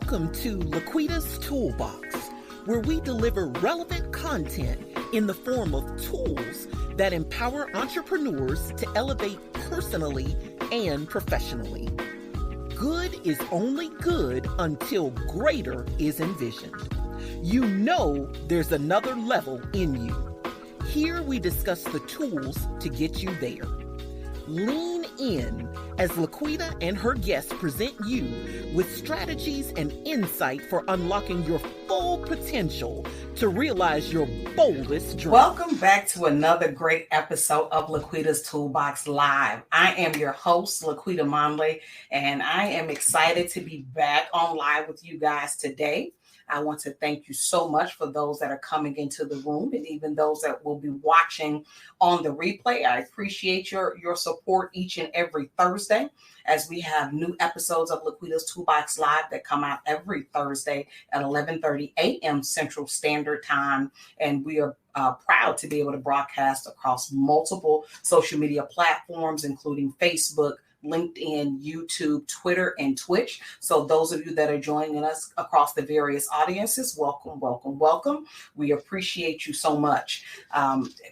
Welcome to LaQuita's Toolbox, where we deliver relevant content in the form of tools that empower entrepreneurs to elevate personally and professionally. Good is only good until greater is envisioned. You know there's another level in you. Here we discuss the tools to get you there. Lean in as LaQuita and her guests present you with strategies and insight for unlocking your full potential to realize your boldest dream. Welcome back to another great episode of LaQuita's Toolbox Live. I am your host, LaQuita Monley, and I am excited to be back on live with you guys today. I want to thank you so much for those that are coming into the room and even those that will be watching on the replay. I appreciate your support each and every Thursday as we have new episodes of LaQuita's Toolbox Live that come out every Thursday at 11:30 a.m. Central Standard Time. And we are proud to be able to broadcast across multiple social media platforms, including Facebook, LinkedIn, YouTube, Twitter, and Twitch. So those of you that are joining us across the various audiences, welcome, welcome, welcome. We appreciate you so much.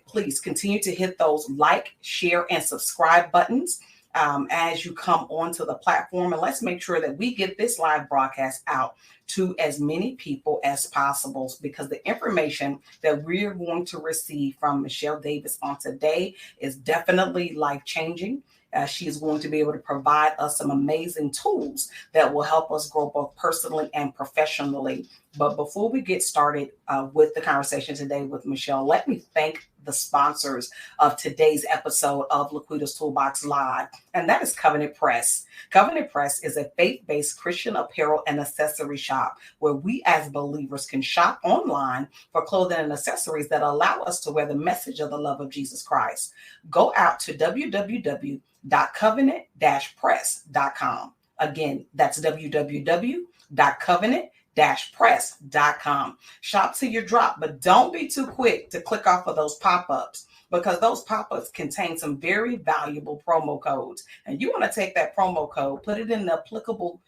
Please continue to hit those like, share, and subscribe buttons as you come onto the platform. And let's make sure that we get this live broadcast out to as many people as possible, because the information that we're going to receive from Michele Davis on today is definitely life-changing. She is going to be able to provide us some amazing tools that will help us grow both personally and professionally. But before we get started with the conversation today with Michele, let me thank the sponsors of today's episode of LaQuita's Toolbox Live, and that is Covenant Press. Covenant Press is a faith-based Christian apparel and accessory shop where we as believers can shop online for clothing and accessories that allow us to wear the message of the love of Jesus Christ. Go out to www.covenant-press.com. Again, that's www.covenant-press.com. Shop till you drop, but don't be too quick to click off of those pop-ups, because those pop-ups contain some very valuable promo codes. And you want to take that promo code, put it in the applicable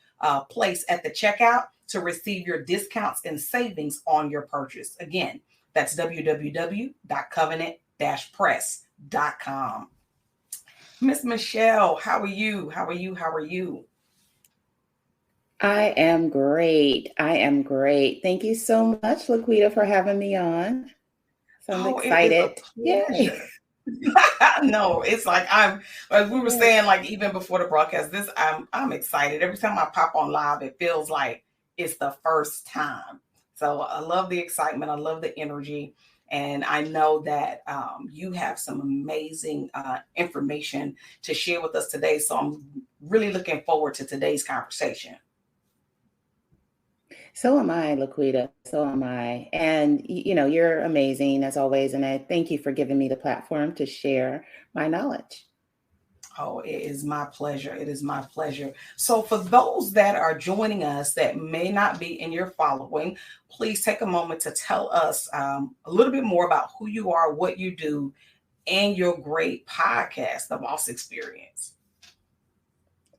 place at the checkout to receive your discounts and savings on your purchase. Again, that's www.covenant-press.com. Miss Michele, how are you? How are you? How are you? I am great. Thank you so much, LaQuita, for having me on. So I'm excited. Yay. No, it's like we were saying, like even before the broadcast, I'm excited. Every time I pop on live, it feels like it's the first time. So I love the excitement. I love the energy. And I know that you have some amazing information to share with us today. So I'm really looking forward to today's conversation. So am I, LaQuita. So am I. And, you're amazing as always. And I thank you for giving me the platform to share my knowledge. Oh, it is my pleasure. It is my pleasure. So for those that are joining us that may not be in your following, please take a moment to tell us a little bit more about who you are, what you do, and your great podcast, The Boss Experience.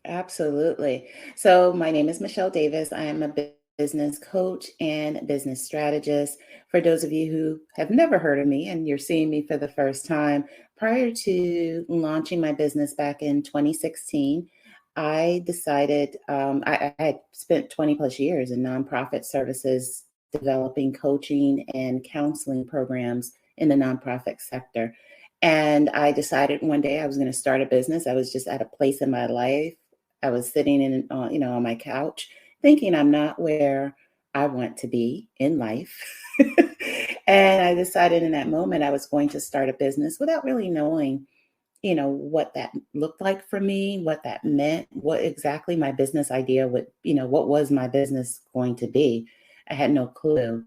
Absolutely. So my name is Michele Davis. I am a business coach and business strategist. For those of you who have never heard of me and you're seeing me for the first time, prior to launching my business back in 2016, I decided I had spent 20 plus years in nonprofit services, developing coaching and counseling programs in the nonprofit sector. And I decided one day I was going to start a business. I was just at a place in my life. I was sitting on my couch thinking I'm not where I want to be in life. And I decided in that moment I was going to start a business without really knowing, what that looked like for me, what that meant, what exactly my business idea would, what was my business going to be. I had no clue.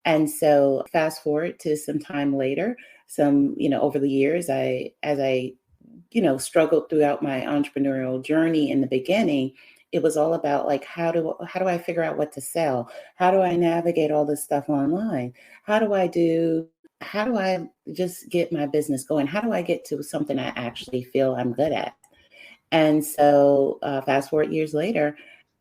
And so fast forward to some time later, over the years, as I struggled throughout my entrepreneurial journey in the beginning, it was all about like, how do I figure out what to sell? How do I navigate all this stuff online? How do I just get my business going? How do I get to something I actually feel I'm good at? And so fast forward years later,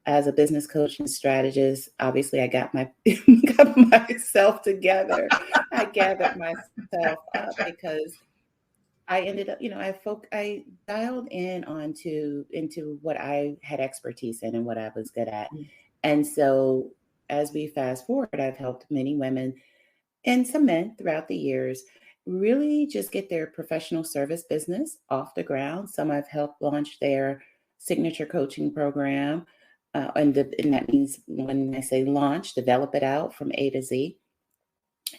as a business coach and strategist, obviously I got got myself together. I gathered myself up because I ended up, I dialed in into what I had expertise in and what I was good at. And so as we fast forward, I've helped many women and some men throughout the years really just get their professional service business off the ground. Some I've helped launch their signature coaching program. And that means when I say launch, develop it out from A to Z.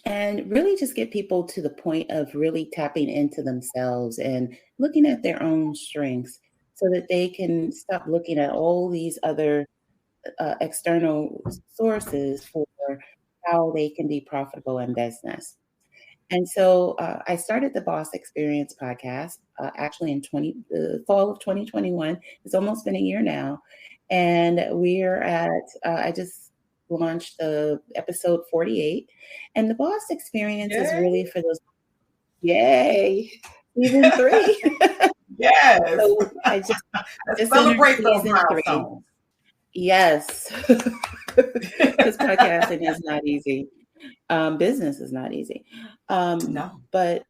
And really just get people to the point of really tapping into themselves and looking at their own strengths so that they can stop looking at all these other external sources for how they can be profitable in business. And so I started the Boss Experience podcast actually in the fall of 2021. It's almost been a year now. And we're I just launched the episode 48. And the Boss Experience is really for those, yay, season 3. Yes. So I just celebrate those season 3. milestones. Yes. Because podcasting is not easy. Business is not easy. No. But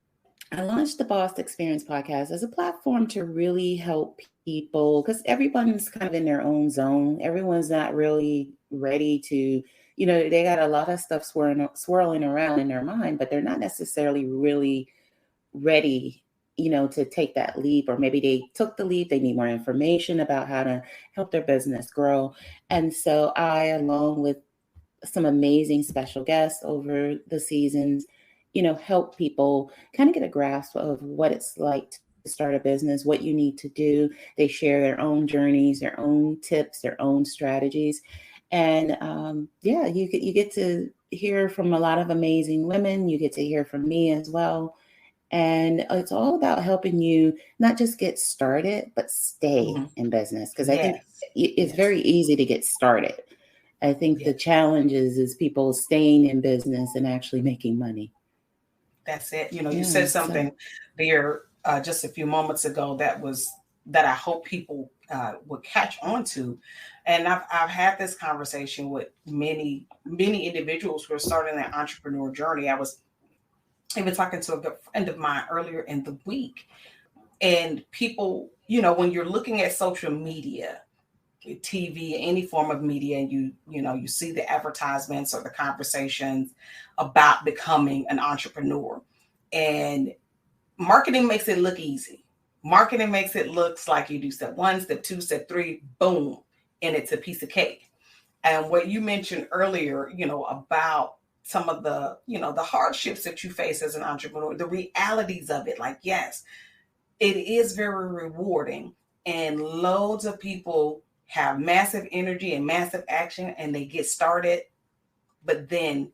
I launched the Boss Experience podcast as a platform to really help people, because everyone's kind of in their own zone. Everyone's not really ready to, they got a lot of stuff swirling around in their mind, but they're not necessarily really ready, to take that leap, or maybe they took the leap. They need more information about how to help their business grow. And so I, along with some amazing special guests over the seasons, help people kind of get a grasp of what it's like to start a business, what you need to do. They share their own journeys, their own tips, their own strategies. And you get to hear from a lot of amazing women. You get to hear from me as well. And it's all about helping you not just get started, but stay in business. Because I think it's very easy to get started. I think the challenge is people staying in business and actually making money. That's it. You said something there just a few moments ago that I hope people would catch on to. And I've had this conversation with many individuals who are starting their entrepreneur journey. I was even talking to a good friend of mine earlier in the week. And people, when you're looking at social media, TV, any form of media, and you see the advertisements or the conversations about becoming an entrepreneur, and marketing makes it look easy. Marketing makes it look like you do step 1, step 2, step 3, boom, and it's a piece of cake. And what you mentioned earlier, about some of the, the hardships that you face as an entrepreneur, the realities of it, like, yes, it is very rewarding, and loads of people have massive energy and massive action, and they get started, but then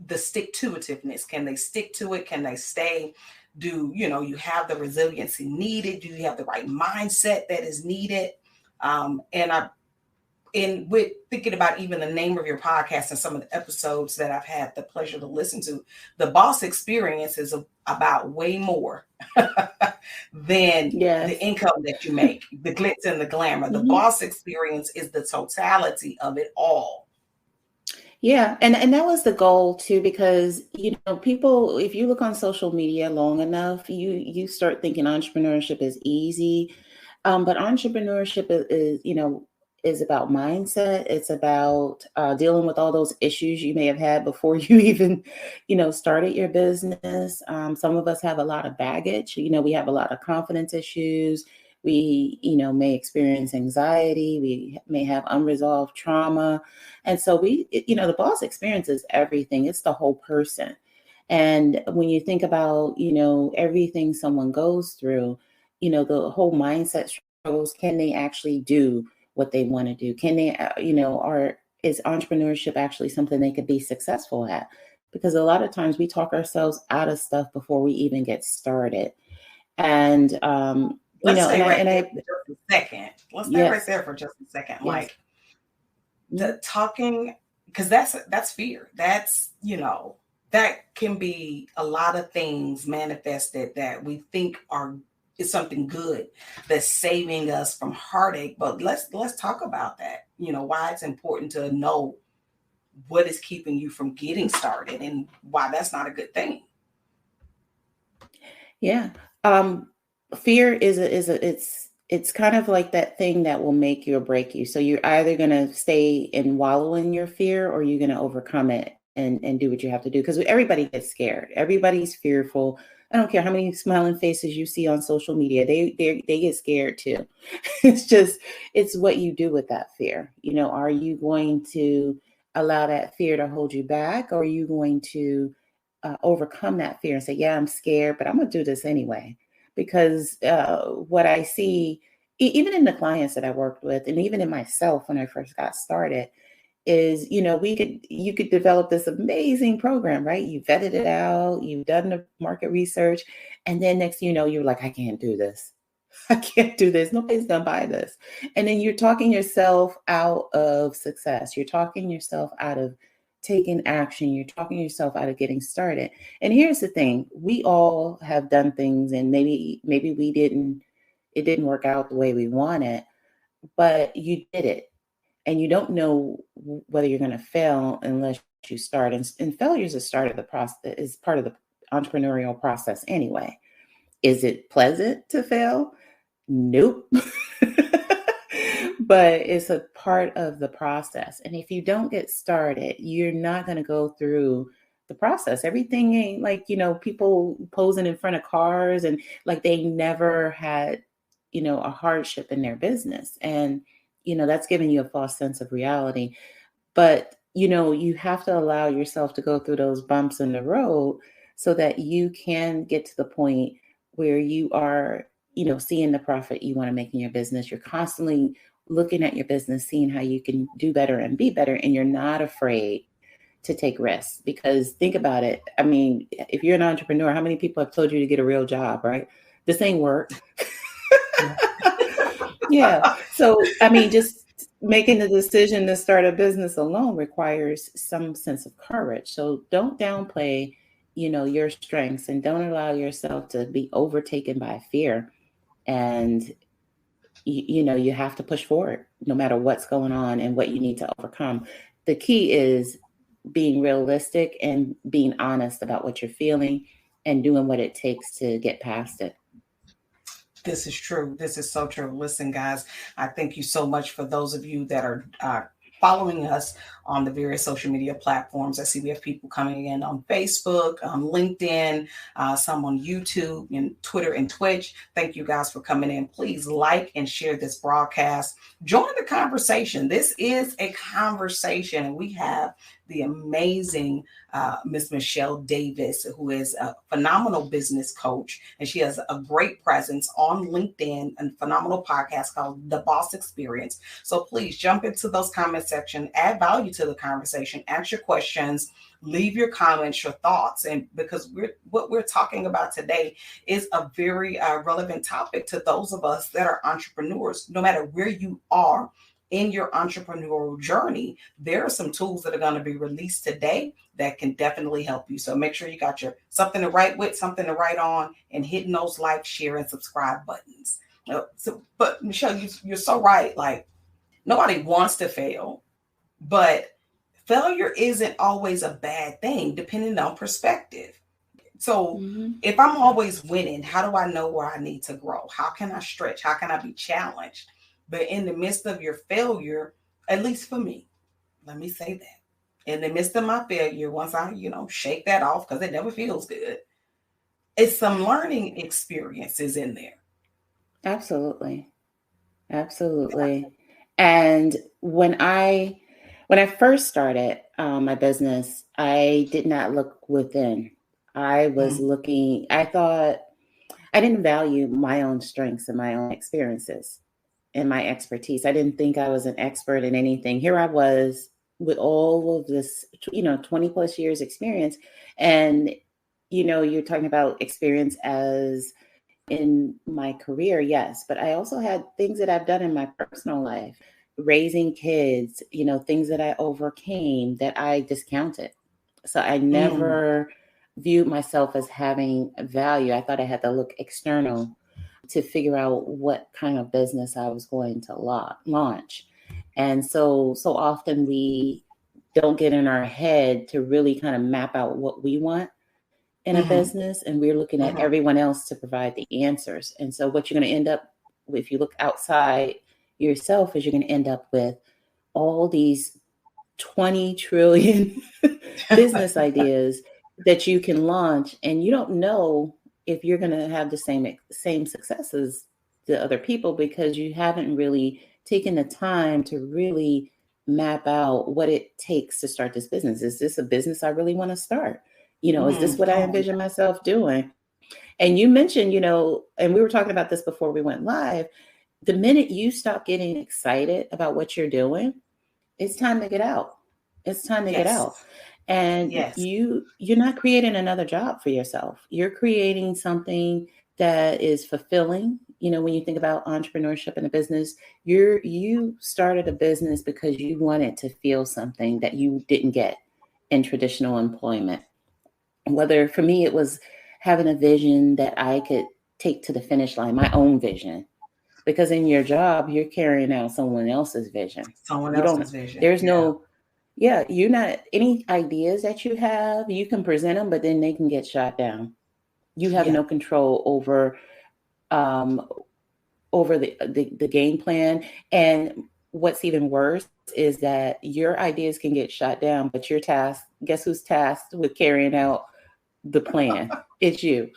the stick-to-itiveness, can they stick to it? Can they stay? Do you have the resiliency needed? Do you have the right mindset that is needed? And with thinking about even the name of your podcast and some of the episodes that I've had the pleasure to listen to, the Boss Experience is about way more than the income that you make, the glitz and the glamour. The Boss Experience is the totality of it all. Yeah. And that was the goal too, because, people, if you look on social media long enough, you start thinking entrepreneurship is easy. But entrepreneurship is about mindset. It's about dealing with all those issues you may have had before you even, started your business. Some of us have a lot of baggage. We have a lot of confidence issues. We, may experience anxiety. We may have unresolved trauma. And so the Boss Experience is everything. It's the whole person. And when you think about, everything someone goes through, the whole mindset struggles, can they actually do what they want to do? Can they, is entrepreneurship actually something they could be successful at? Because a lot of times we talk ourselves out of stuff before we even get started. And, Let's stay right there for just a second. Let's stay right there for just a second. Yes. Like the talking, because that's fear. That's, that can be a lot of things manifested that we think is something good that's saving us from heartache. But let's talk about that. why it's important to know what is keeping you from getting started and why that's not a good thing. Yeah. Fear it's kind of like that thing that will make you or break you. So you're either going to stay and wallow in your fear, or you're going to overcome it and do what you have to do. Because everybody gets scared. Everybody's fearful. I don't care how many smiling faces you see on social media. They get scared too. It's what you do with that fear. Are you going to allow that fear to hold you back, or are you going to overcome that fear and say, yeah, I'm scared, but I'm going to do this anyway? Because what I see, even in the clients that I worked with, and even in myself when I first got started, is, you could develop this amazing program, right? You vetted it out, you've done the market research, and then next thing you know, you're like, I can't do this. I can't do this. Nobody's going to buy this. And then you're talking yourself out of success. You're talking yourself out of taking action. You're talking yourself out of getting started. And here's the thing. We all have done things, and maybe it didn't work out the way we wanted, but you did it. And you don't know whether you're going to fail unless you start. And failure is a start of the process, is part of the entrepreneurial process anyway. Is it pleasant to fail? Nope. But it's a part of the process. And if you don't get started, you're not going to go through the process. Everything ain't like, people posing in front of cars and like they never had, a hardship in their business. And, that's giving you a false sense of reality. But, you have to allow yourself to go through those bumps in the road so that you can get to the point where you are, seeing the profit you want to make in your business. You're constantly looking at your business, seeing how you can do better and be better. And you're not afraid to take risks, because think about it. I mean, if you're an entrepreneur, how many people have told you to get a real job, right? This ain't work. Yeah. So, I mean, just making the decision to start a business alone requires some sense of courage. So don't downplay, your strengths, and don't allow yourself to be overtaken by fear. And, you have to push forward no matter what's going on and what you need to overcome. The key is being realistic and being honest about what you're feeling and doing what it takes to get past it. This is true. This is so true. Listen, guys, I thank you so much for those of you that are following us on the various social media platforms. I see we have people coming in on Facebook, on LinkedIn, some on YouTube and Twitter and Twitch. Thank you guys for coming in. Please like and share this broadcast. Join the conversation. This is a conversation, and we have the amazing Miss Michele Davis, who is a phenomenal business coach, and she has a great presence on LinkedIn and phenomenal podcast called The Boss Experience. So please jump into those comment section, add value to the conversation, ask your questions, leave your comments, your thoughts, and because what we're talking about today is a very relevant topic to those of us that are entrepreneurs. No matter where you are in your entrepreneurial journey, there are some tools that are going to be released today that can definitely help you. So make sure you got your something to write with, something to write on, and hitting those like, share, and subscribe buttons. But Michele, you're so right. Like, nobody wants to fail, but failure isn't always a bad thing, depending on perspective. So if I'm always winning, how do I know where I need to grow? How can I stretch? How can I be challenged? But in the midst of your failure, at least for me, let me say that, in the midst of my failure, once I, shake that off, because it never feels good, it's some learning experiences in there. Absolutely. Absolutely. And when I first started my business, I did not look within. I was looking, I thought I didn't value my own strengths and my own experiences and my expertise. I didn't think I was an expert in anything. Here I was with all of this, 20 plus years experience. And, you're talking about experience as in my career, yes, but I also had things that I've done in my personal life, raising kids, things that I overcame that I discounted. So I never viewed myself as having value. I thought I had to look external to figure out what kind of business I was going to launch. And so often we don't get in our head to really kind of map out what we want in a business, and we're looking at everyone else to provide the answers. And so what you're going to end up, if you look outside yourself, is you're going to end up with all these 20 trillion business ideas that you can launch, and you don't know if you're going to have the same success as the other people, because you haven't really taken the time to really map out what it takes to start this business. Is this a business I really want to start? Is this what I envision myself doing? And you mentioned, and we were talking about this before we went live, the minute you stop getting excited about what you're doing, it's time to get out. It's time to get out. And you're not creating another job for yourself. You're creating something that is fulfilling. When you think about entrepreneurship in a business, you started a business because you wanted to feel something that you didn't get in traditional employment. Whether for me, it was having a vision that I could take to the finish line, my own vision. Because in your job, you're carrying out someone else's vision. There's no, you're not, any ideas that you have, you can present them, but then they can get shot down. You have no control over the game plan. And what's even worse is that your ideas can get shot down, but your task, guess who's tasked with carrying out the plan? It's you.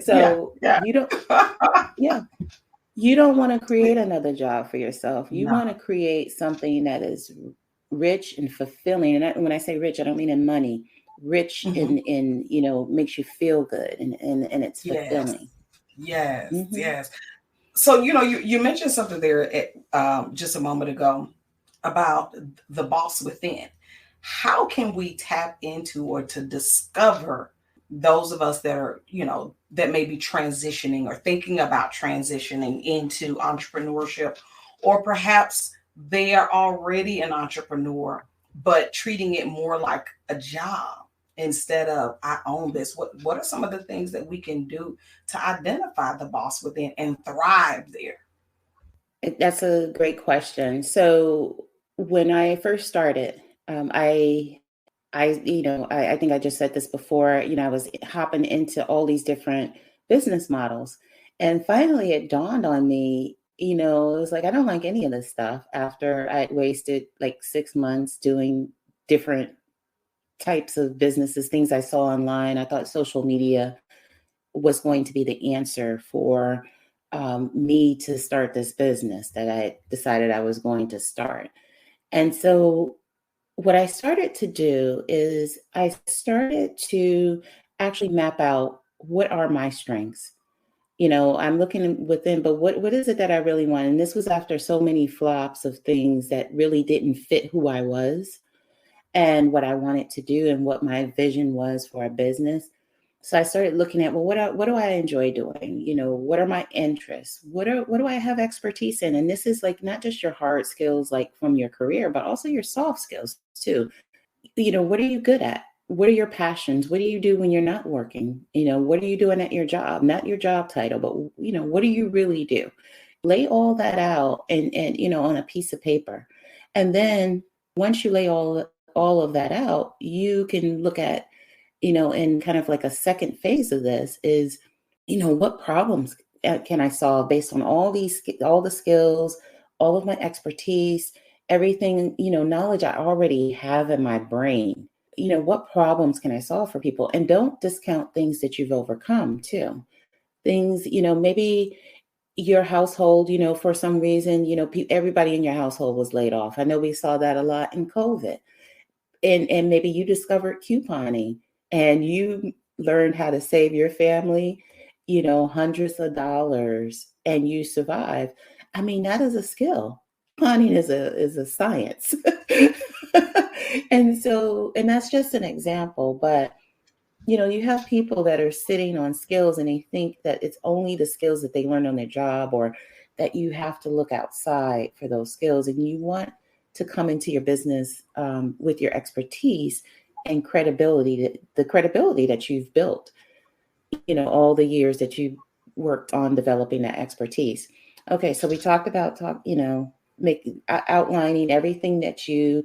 So you don't, you don't want to create another job for yourself. You want to create something that is rich and fulfilling. And when I say rich, I don't mean in money. Rich in makes you feel good, and it's fulfilling. Yes. So you mentioned something there just a moment ago about the boss within. How can we tap into or to discover those of us that are, that may be transitioning or thinking about transitioning into entrepreneurship, or perhaps they are already an entrepreneur, but treating it more like a job instead of I own this? What are some of the things that we can do to identify the boss within and thrive there? That's a great question. So when I first started, I think I just said this before, I was hopping into all these different business models. And finally it dawned on me, it was like, I don't like any of this stuff. After I'd wasted like 6 months doing different types of businesses, things I saw online, I thought social media was going to be the answer for me to start this business that I decided I was going to start. And so what I started to do is I started to actually map out, what are my strengths? I'm looking within, but what is it that I really want? And this was after so many flops of things that really didn't fit who I was and what I wanted to do and what my vision was for a business. So I started looking at, well, what do I enjoy doing? What are my interests? What do I have expertise in? And this is like not just your hard skills, like from your career, but also your soft skills too. What are you good at? What are your passions? What do you do when you're not working? What are you doing at your job? Not your job title, but what do you really do? Lay all that out and on a piece of paper. And then once you lay all of that out, you can look at, in kind of like a second phase of this is, what problems can I solve based on all the skills, all of my expertise, everything, knowledge I already have in my brain. What problems can I solve for people? And don't discount things that you've overcome too. Things, maybe your household, for some reason, everybody in your household was laid off. I know we saw that a lot in COVID. And maybe you discovered couponing and you learned how to save your family, hundreds of dollars, and you survive. I mean, that is a skill. Couponing is a science. And that's just an example. But, you have people that are sitting on skills and they think that it's only the skills that they learned on their job, or that you have to look outside for those skills. And you want to come into your business with your expertise and credibility, the credibility that you've built, all the years that you worked on developing that expertise. Okay, so we talked about outlining everything that your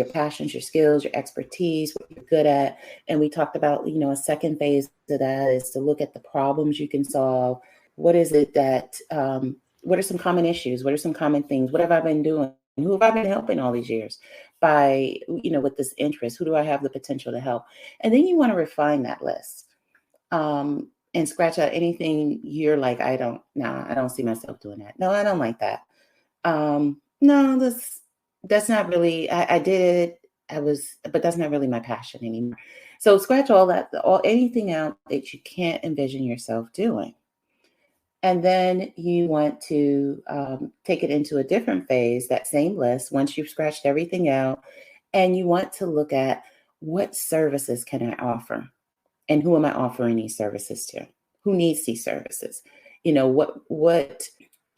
passions, your skills, your expertise, what you're good at. And we talked about, a second phase to that is to look at the problems you can solve. What is it that, what are some common issues? What are some common things? What have I been doing? Who have I been helping all these years by, with this interest? Who do I have the potential to help? And then you want to refine that list. And scratch out anything you're like, I don't see myself doing that. No, I don't like that. No, that's not really, I did it. But that's not really my passion anymore. So scratch anything out that you can't envision yourself doing. And then you want to take it into a different phase, that same list, once you've scratched everything out, and you want to look at what services can I offer? And who am I offering these services to? Who needs these services? What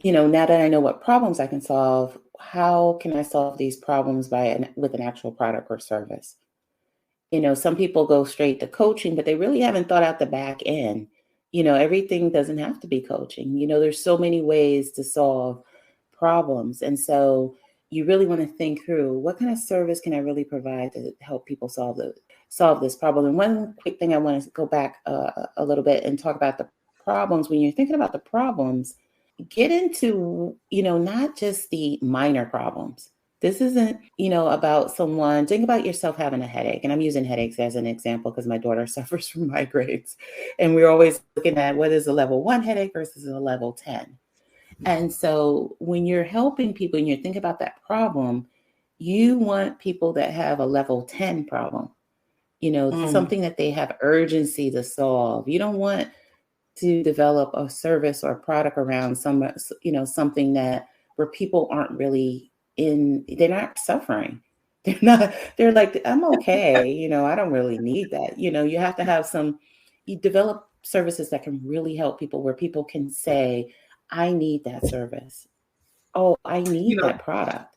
now that I know what problems I can solve, how can I solve these problems with an actual product or service? Some people go straight to coaching, but they really haven't thought out the back end. Everything doesn't have to be coaching. There's so many ways to solve problems. And so you really want to think through, what kind of service can I really provide to help people solve this problem? And one quick thing, I want to go back a little bit and talk about the problems. When you're thinking about the problems, get into, not just the minor problems. This isn't, about someone. Think about yourself having a headache. And I'm using headaches as an example because my daughter suffers from migraines. And we're always looking at what is a level 1 headache versus a level 10. And so when you're helping people and you think about that problem, you want people that have a level 10 problem, something that they have urgency to solve. You don't want to develop a service or a product around something where people aren't really they're not suffering. They're like, I'm okay. I don't really need that. You have to have you develop services that can really help people, where people can say, I need that service. Oh, I need that product.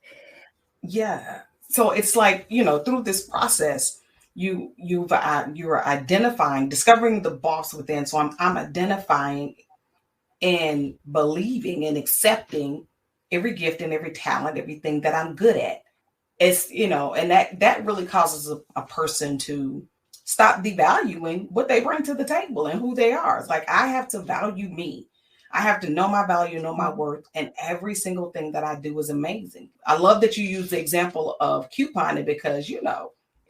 Yeah. So it's like, through this process, you're identifying, discovering the boss within. So I'm identifying and believing and accepting every gift and every talent, everything that I'm good at. It's, and that really causes a person to stop devaluing what they bring to the table and who they are. It's like, I have to value me. I have to know my value, know my worth, and every single thing that I do is amazing. I love that you use the example of couponing because,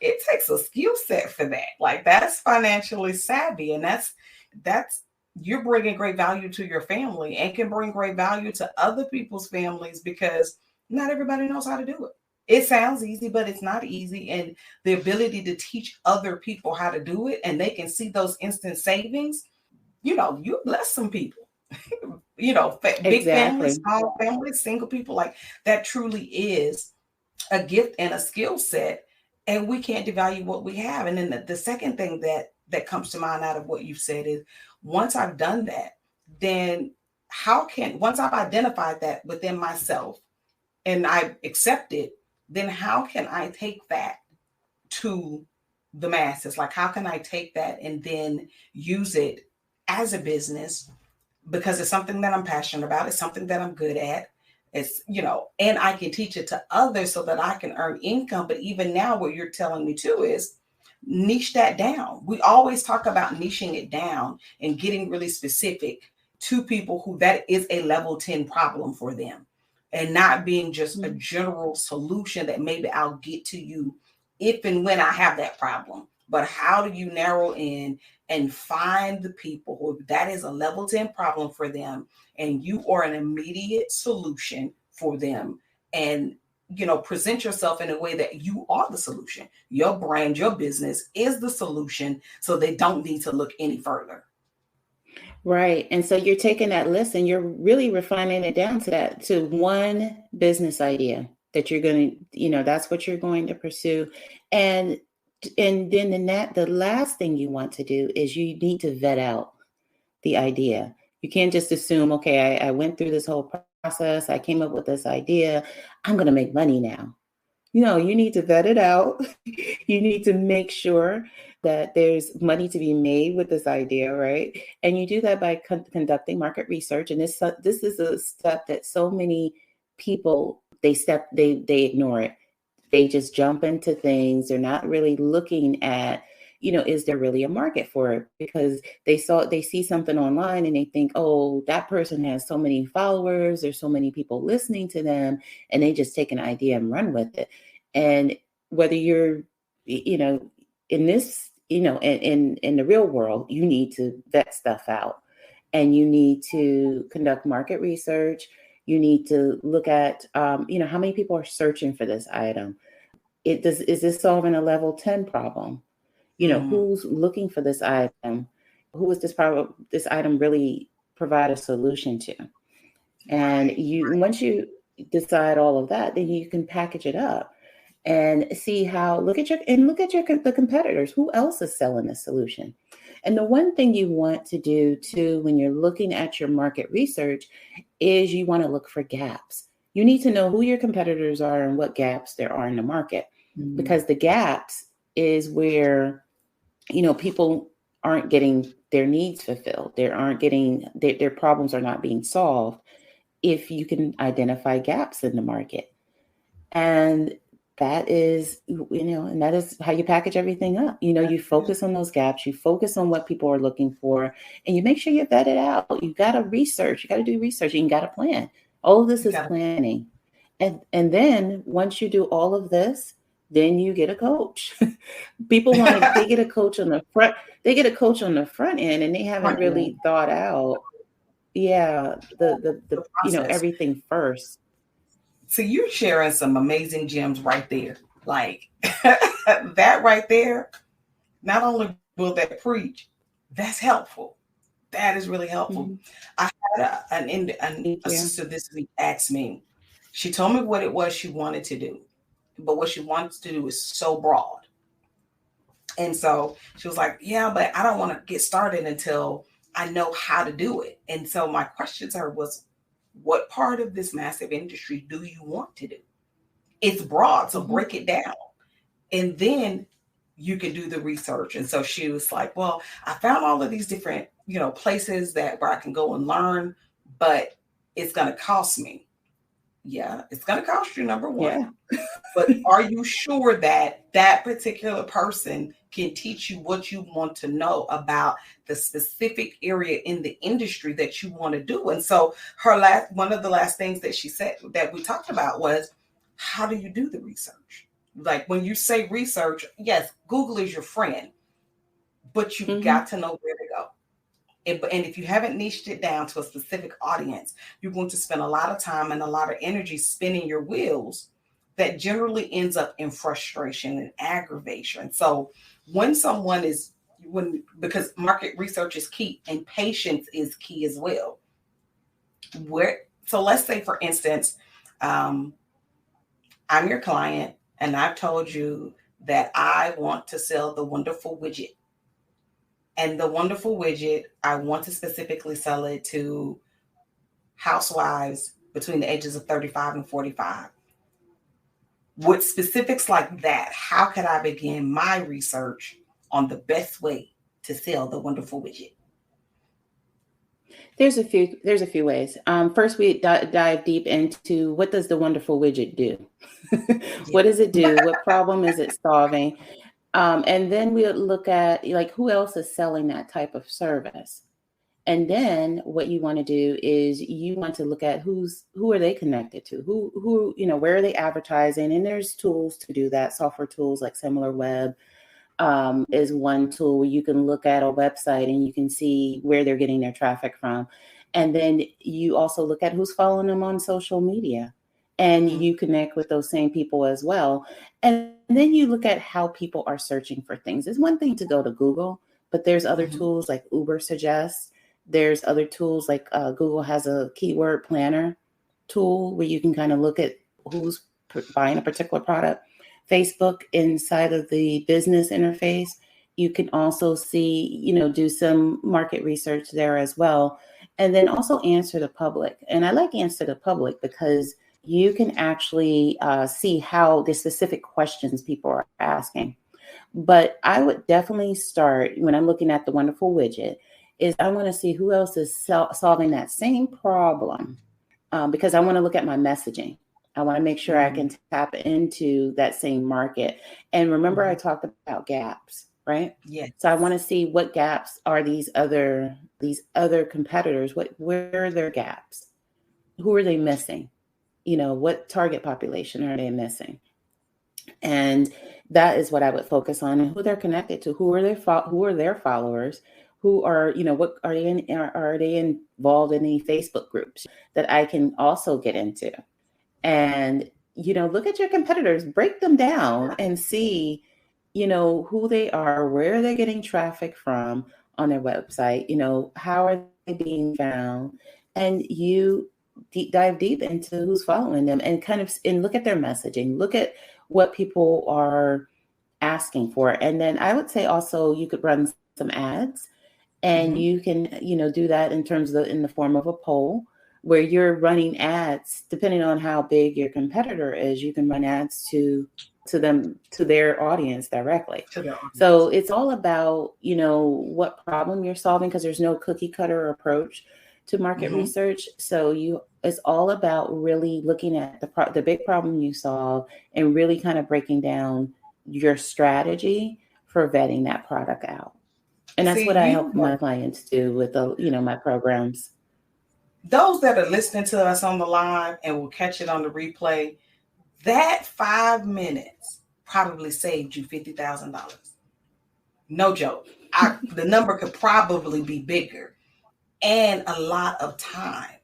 it takes a skill set for that. Like, that's financially savvy, and that's you're bringing great value to your family and can bring great value to other people's families, because not everybody knows how to do it. It sounds easy, but it's not easy. And the ability to teach other people how to do it, and they can see those instant savings, you bless some people. Big families, small families, single people, like that truly is a gift and a skill set, and we can't devalue what we have. And then the second thing that comes to mind out of what you've said is, once I've done that, then once I've identified that within myself and I accept it, then how can I take that to the masses? Like, how can I take that and then use it as a business? Because it's something that I'm passionate about. It's something that I'm good at. It's, and I can teach it to others so that I can earn income. But even now, what you're telling me too is niche that down. We always talk about niching it down and getting really specific to people who that is a level 10 problem for them, and not being just a general solution that maybe I'll get to you if and when I have that problem. But how do you narrow in and find the people who that is a level 10 problem for them, and you are an immediate solution for them, and present yourself in a way that you are the solution. Your brand, your business is the solution, so they don't need to look any further. Right. And so you're taking that list and you're really refining it down to one business idea that you're going to, that's what you're going to pursue. And then the last thing you want to do is you need to vet out the idea. You can't just assume, okay, I went through this whole process. I came up with this idea. I'm going to make money now. You need to vet it out. You need to make sure that there's money to be made with this idea, right? And you do that by conducting market research. And this is a step that so many people, they ignore it. They just jump into things. They're not really looking at, is there really a market for it? Because they see something online and they think, oh, that person has so many followers, there's so many people listening to them, and they just take an idea and run with it. And whether you're, in this, in the real world, you need to vet stuff out, and you need to conduct market research. You need to look at, how many people are searching for this item. Is this solving a level 10 problem? Who's looking for this item? Who is this item really provide a solution to? And once you decide all of that, then you can package it up and see look at the competitors. Who else is selling this solution? And the one thing you want to do too, when you're looking at your market research, is you want to look for gaps. You need to know who your competitors are and what gaps there are in the market, because the gaps is where, people aren't getting their needs fulfilled. Their problems are not being solved if you can identify gaps in the market. And that is, and that is how you package everything up. You focus on those gaps, you focus on what people are looking for, and you make sure you vet it out. You got to do research, and you got to plan. All of this is planning. And then once you do all of this, then you get a coach. People they get a coach on the front. They get a coach on the front end, and they haven't really thought out, the everything first. So you're sharing some amazing gems right there. Like that right there, not only will that preach, that's helpful. That is really helpful. Mm-hmm. I had a sister this week asked me, she told me what it was she wanted to do, but what she wants to do is so broad. And so she was like, yeah, but I don't want to get started until I know how to do it. And so my question to her was, what part of this massive industry do you want to do? It's broad, so break it down. And then you can do the research. And so she was like, well, I found all of these different, places where I can go and learn, but it's going to cost me. Yeah, it's going to cost you, number one. Yeah. But are you sure that particular person can teach you what you want to know about the specific area in the industry that you want to do? And so one of the last things that she said that we talked about was, how do you do the research? Like when you say research, yes, Google is your friend, but you've got to know where to go. And if you haven't niched it down to a specific audience, you're going to spend a lot of time and a lot of energy spinning your wheels that generally ends up in frustration and aggravation. So because market research is key and patience is key as well. So let's say, for instance, I'm your client and I've told you that I want to sell the wonderful widget. And the wonderful widget, I want to specifically sell it to housewives between the ages of 35 and 45. With specifics like that, how could I begin my research on the best way to sell the wonderful widget? There's a few ways. First, we dive deep into, what does the wonderful widget do? What does it do? What problem is it solving? And then we'll look at, like, who else is selling that type of service. And then what you want to do is you want to look at who are they connected to? Who where are they advertising? And there's tools to do that. Software tools like SimilarWeb is one tool where you can look at a website and you can see where they're getting their traffic from. And then you also look at who's following them on social media, and you connect with those same people as well. And then you look at how people are searching for things. It's one thing to go to Google, but there's other tools like Uber Suggest. There's other tools like Google has a keyword planner tool where you can kind of look at who's buying a particular product. Facebook, inside of the business interface, you can also see, do some market research there as well. And then also Answer the Public. And I like Answer the Public because you can actually see how the specific questions people are asking. But I would definitely start, when I'm looking at the wonderful widget, is I want to see who else is solving that same problem because I want to look at my messaging. I want to make sure I can tap into that same market. And remember, I talked about gaps, right? Yes. So I want to see what gaps are these other competitors. Where are their gaps? Who are they missing? What target population are they missing? And that is what I would focus on, and who they're connected to. Who are their followers? Who are, what are they in? Are they involved in any Facebook groups that I can also get into? And, look at your competitors, break them down and see, who they are, where they're getting traffic from on their website, how are they being found? And you dive deep into who's following them and and look at their messaging, look at what people are asking for. And then I would say also you could run some ads, and you can, do that in the form of a poll where you're running ads. Depending on how big your competitor is, you can run ads to their audience directly. So it's all about, what problem you're solving, because there's no cookie cutter approach to market research. So it's all about really looking at the big problem you solve and really kind of breaking down your strategy for vetting that product out. And that's what I help my clients do with my programs. Those that are listening to us on the live and will catch it on the replay, that 5 minutes probably saved you $50,000. No joke. The number could probably be bigger, and a lot of time,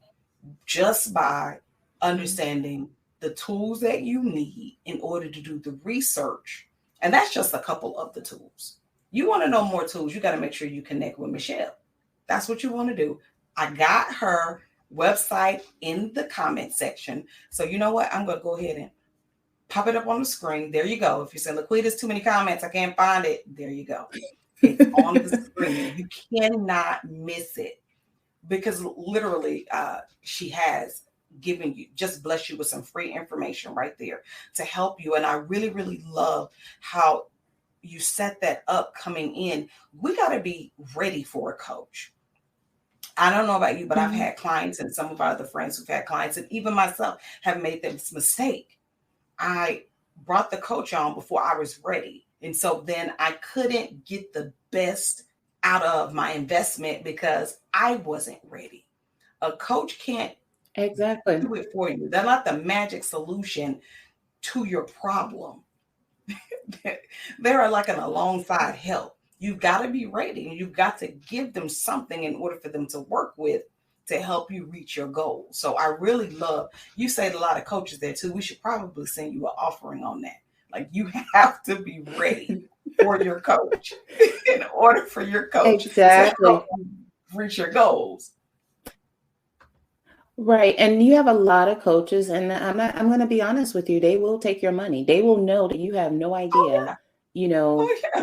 just by understanding the tools that you need in order to do the research. And that's just a couple of the tools. You want to know more tools, you got to make sure you connect with Michele. That's what you want to do. I got her website in the comment section. So you know what? I'm going to go ahead and pop it up on the screen. There you go. If you say, LaQuita's too many comments, I can't find it. There you go. It's on the screen. You cannot miss it, because literally she has given you, just bless you with some free information right there to help you. And I really, really love how you set that up coming in. We got to be ready for a coach. I don't know about you, but I've had clients, and some of our other friends who've had clients, and even myself have made this mistake. I brought the coach on before I was ready. And so then I couldn't get the best out of my investment because I wasn't ready. A coach can't do it for you. They're not the magic solution to your problem. They're like an alongside help. You've got to be ready, and you've got to give them something in order for them to work with to help you reach your goals. So I really love, you said a lot of coaches there too. We should probably send you an offering on that. Like, you have to be ready for your coach in order for your coach to help you reach your goals. Right. And you have a lot of coaches, and I'm going to be honest with you. They will take your money. They will know that you have no idea,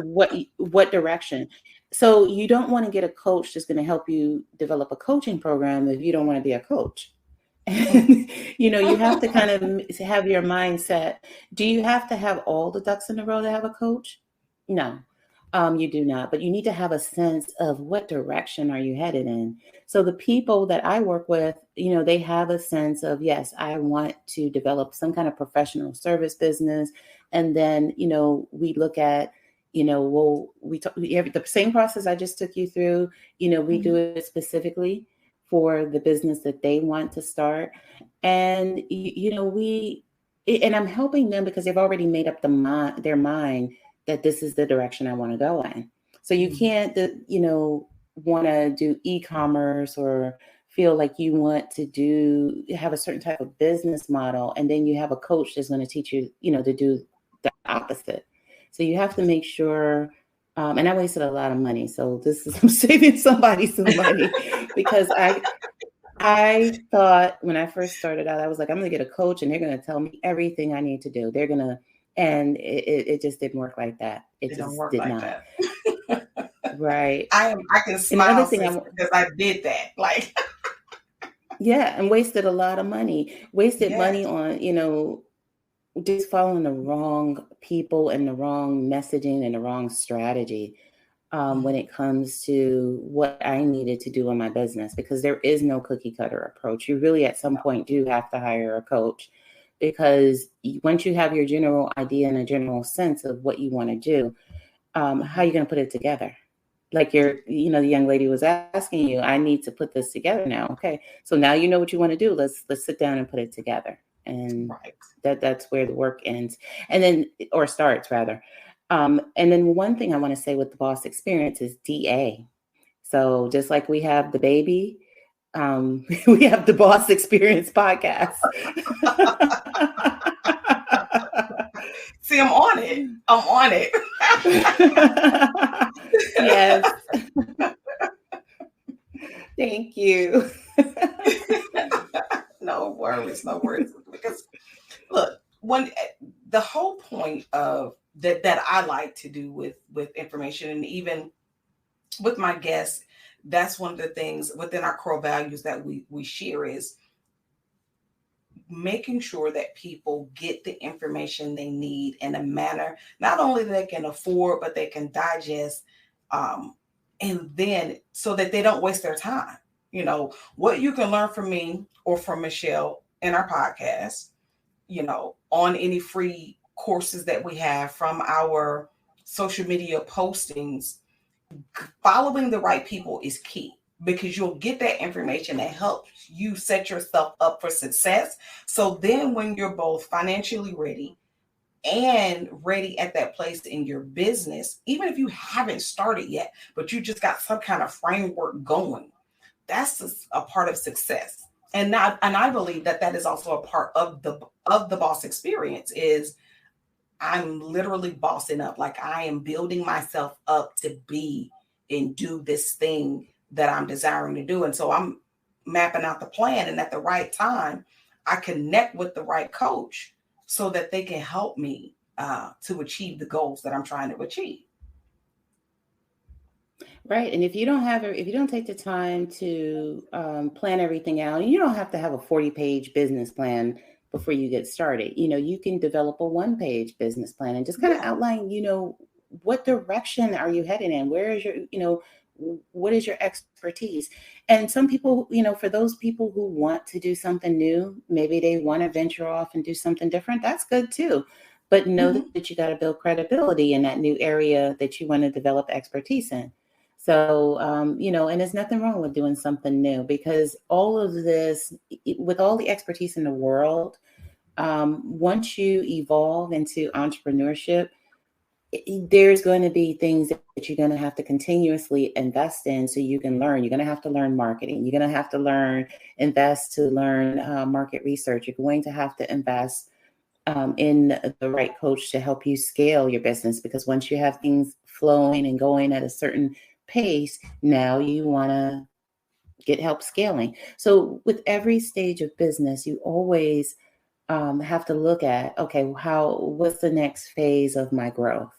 what direction. So you don't want to get a coach that's going to help you develop a coaching program if you don't want to be a coach. And, you have to kind of have your mindset. Do you have to have all the ducks in a row to have a coach? No. You do not, but you need to have a sense of what direction are you headed in. So the people that I work with, they have a sense of, yes, I want to develop some kind of professional service business. And then, we look at, we have the same process I just took you through. We do it specifically for the business that they want to start. And, and I'm helping them because they've already made up their mind that this is the direction I want to go in. So you can't, want to do e-commerce or feel like you want to have a certain type of business model, and then you have a coach that's going to teach you, to do the opposite. So you have to make sure, and I wasted a lot of money. So I'm saving somebody some money because I thought when I first started out, I was like, I'm going to get a coach and they're going to tell me everything I need to do. They're going to, and it just didn't work like that. It just did not. That. Right. I can smile because I did that. Like, yeah, and wasted a lot of money. Wasted money on, just following the wrong people and the wrong messaging and the wrong strategy. when it comes to what I needed to do in my business, because there is no cookie cutter approach. You really at some point do have to hire a coach, because once you have your general idea and a general sense of what you want to do, how are you going to put it together? Like the young lady was asking you, I need to put this together now. Okay. So now you know what you want to do. Let's sit down and put it together. And that's where the work ends, and then, or starts rather. And then one thing I want to say with the boss experience is DA. So just like we have the baby, we have the boss experience podcast. See, I'm on it. Yes. Thank you. No worries. Because look, the whole point of that I like to do with information, and even with my guests, that's one of the things within our core values that we share, is making sure that people get the information they need in a manner not only they can afford, but they can digest, and then so that they don't waste their time. What you can learn from me or from Michele in our podcast, on any free courses that we have, from our social media postings, following the right people is key, because you'll get that information that helps you set yourself up for success. So then when you're both financially ready and ready at that place in your business, even if you haven't started yet, but you just got some kind of framework going, that's a part of success. And I believe that is also a part of the boss experience, is I'm literally bossing up. Like, I am building myself up to be and do this thing that I'm desiring to do. And so I'm mapping out the plan, and at the right time, I connect with the right coach so that they can help me to achieve the goals that I'm trying to achieve. Right. And if you don't take the time to plan everything out, and you don't have to have a 40-page business plan before you get started. You can develop a 1-page business plan and just kind of outline, what direction are you heading in? Where is your, what is your expertise? And some people, for those people who want to do something new, maybe they want to venture off and do something different. That's good too. But know that you got to build credibility in that new area that you want to develop expertise in. So, and there's nothing wrong with doing something new, because all of this, with all the expertise in the world, once you evolve into entrepreneurship, there's going to be things that you're going to have to continuously invest in so you can learn. You're going to have to learn marketing. You're going to have to invest to learn market research. You're going to have to invest in the right coach to help you scale your business, because once you have things flowing and going at a certain pace, now you want to get help scaling. So with every stage of business, you always have to look at, okay, what's the next phase of my growth?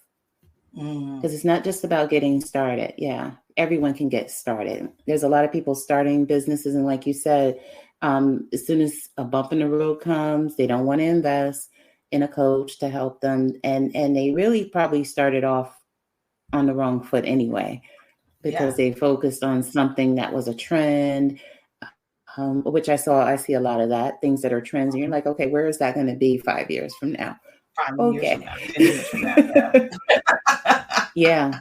Because it's not just about getting started. Yeah, everyone can get started. There's a lot of people starting businesses, and like you said, as soon as a bump in the road comes, they don't want to invest in a coach to help them, and they really probably started off on the wrong foot anyway, because they focused on something that was a trend, which I see a lot of that, things that are trends, and you're like, okay, where is that going to be 5 years from now? 5 years from now, 10 years from now. Yeah.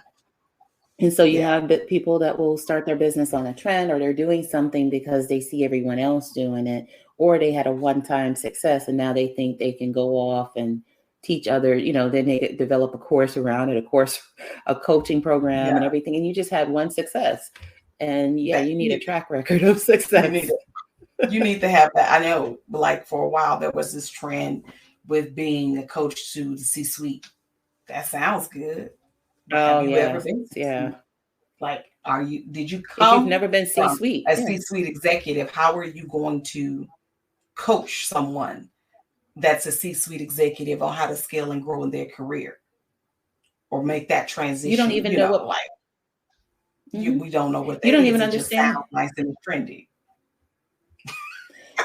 And so you have people that will start their business on a trend, or they're doing something because they see everyone else doing it, or they had a one-time success and now they think they can go off and teach other, then they develop a course around it, a coaching program and everything. And you just had one success. And you need a track record of success. You need to have that. I know, like, for a while there was this trend with being a coach to the C-suite. That sounds good. Have you ever been? Like, did you come? If you've never been C-suite, a C-suite executive, how are you going to coach someone that's a C-suite executive on how to scale and grow in their career, or make that transition? You don't even know what, we don't know what that you don't is. even It understand. just sounds nice and trendy.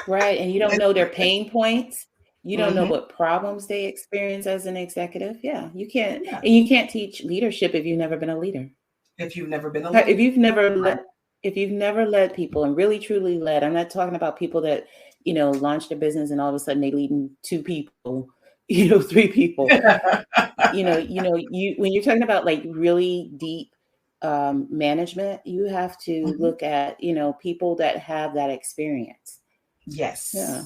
Right. And you don't know their pain points. You don't know what problems they experience as an executive. Yeah, you can't. And you can't teach leadership if you've never been a leader. If you've never been a leader. If you've never led people and really truly led, I'm not talking about people that, launched a business and all of a sudden they leading 2 people, 3 people. When you're talking about like really deep management, you have to look at, people that have that experience. Yes. Yeah.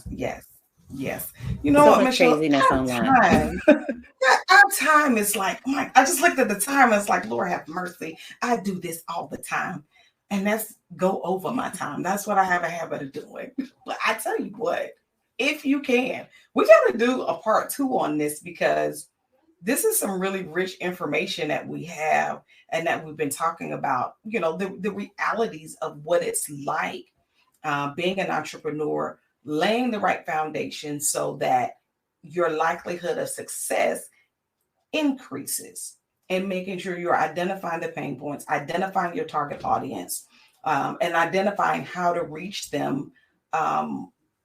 Yes. You know what, Michele? Craziness online. Our time is like, I just looked at the time and it's like, Lord have mercy. I do this all the time. And that's go over my time. That's what I have a habit of doing. But I tell you what, if you can, we got to do a part 2 on this, because this is some really rich information that we have and that we've been talking about, the realities of what it's like being an entrepreneur, laying the right foundation so that your likelihood of success increases, and making sure you're identifying the pain points, identifying your target audience, and identifying how to reach them.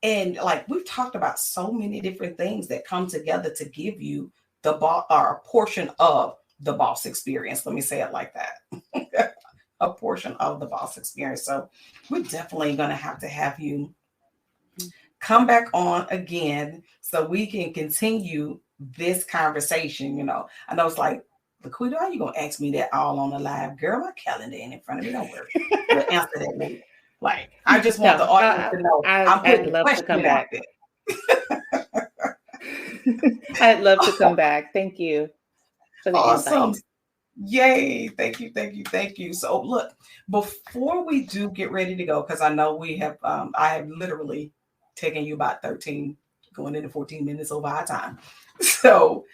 And like we've talked about so many different things that come together to give you the or a portion of the boss experience. Let me say it like that. A portion of the boss experience. So we're definitely going to have you come back on again so we can continue this conversation. I know it's like, LaQuita, how you going to ask me that all on the live? Girl, my calendar ain't in front of me. Don't worry. We'll answer that later. Like, I just want the audience to know I'm putting the question out there. I'd love to come back. Thank you for the invite. Yay. Thank you. So look, before we do get ready to go, because I know we have, I have literally taken you about 13, going into 14 minutes over our time. So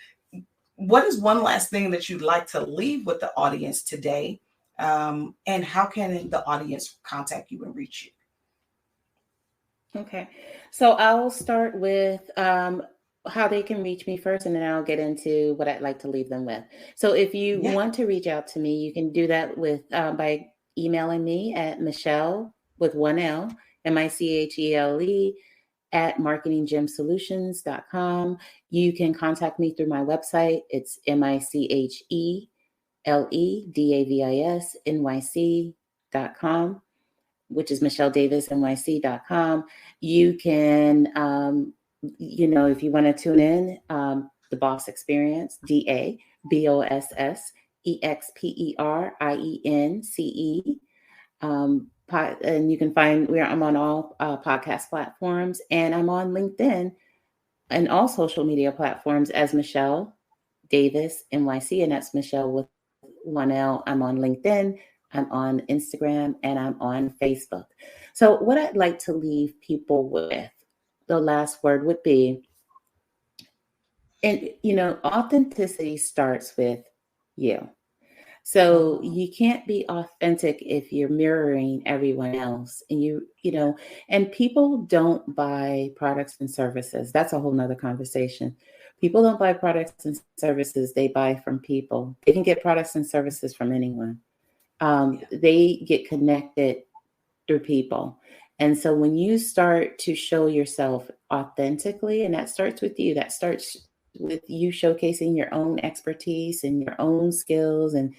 what is one last thing that you'd like to leave with the audience today? And how can the audience contact you and reach you? Okay. So I'll start with how they can reach me first, and then I'll get into what I'd like to leave them with. So if you want to reach out to me, you can do that with by emailing me at Michele with 1 L, Michele at marketinggemsolutions.com. You can contact me through my website. It's micheledavisnyc.com, which is micheledavisnyc.com. You can, if you want to tune in, The Boss Experience, DABOSSEXPERIENCE. And you can find I'm on all podcast platforms, and I'm on LinkedIn and all social media platforms as Michele Davis NYC, and that's Michele with 1 L. I'm on LinkedIn, I'm on Instagram, and I'm on Facebook. So what I'd like to leave people with, the last word would be, and authenticity starts with you. So you can't be authentic if you're mirroring everyone else, and and people don't buy products and services. That's a whole nother conversation. People don't buy products and services. They buy from people. They can get products and services from anyone. They get connected through people. And so when you start to show yourself authentically, and that starts with you, that starts with you showcasing your own expertise and your own skills and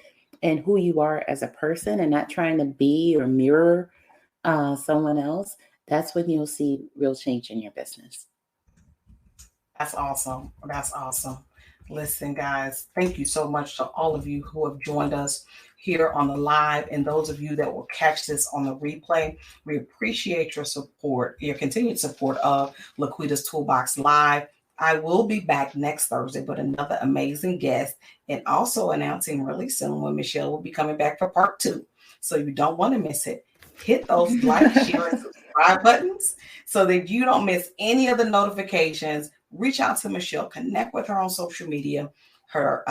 who you are as a person, and not trying to be or mirror someone else, that's when you'll see real change in your business. That's awesome. Listen, guys, thank you so much to all of you who have joined us here on the live, and those of you that will catch this on the replay. We appreciate your support, your continued support of LaQuita's Toolbox Live. I will be back next Thursday with another amazing guest, and also announcing really soon when Michele will be coming back for part 2. So you don't want to miss it. Hit those like, share, and subscribe buttons so that you don't miss any of the notifications. Reach out to Michele, connect with her on social media. Her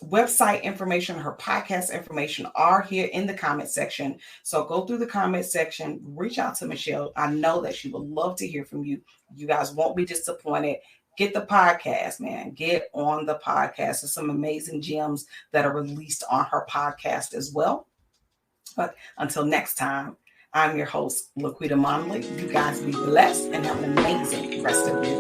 website information, her podcast information are here in the comment section. So go through the comment section, reach out to Michele. I know that she would love to hear from you. You guys won't be disappointed. Get the podcast, man. Get on the podcast. There's some amazing gems that are released on her podcast as well. But until next time, I'm your host, LaQuita Monley. You guys be blessed and have an amazing rest of your day.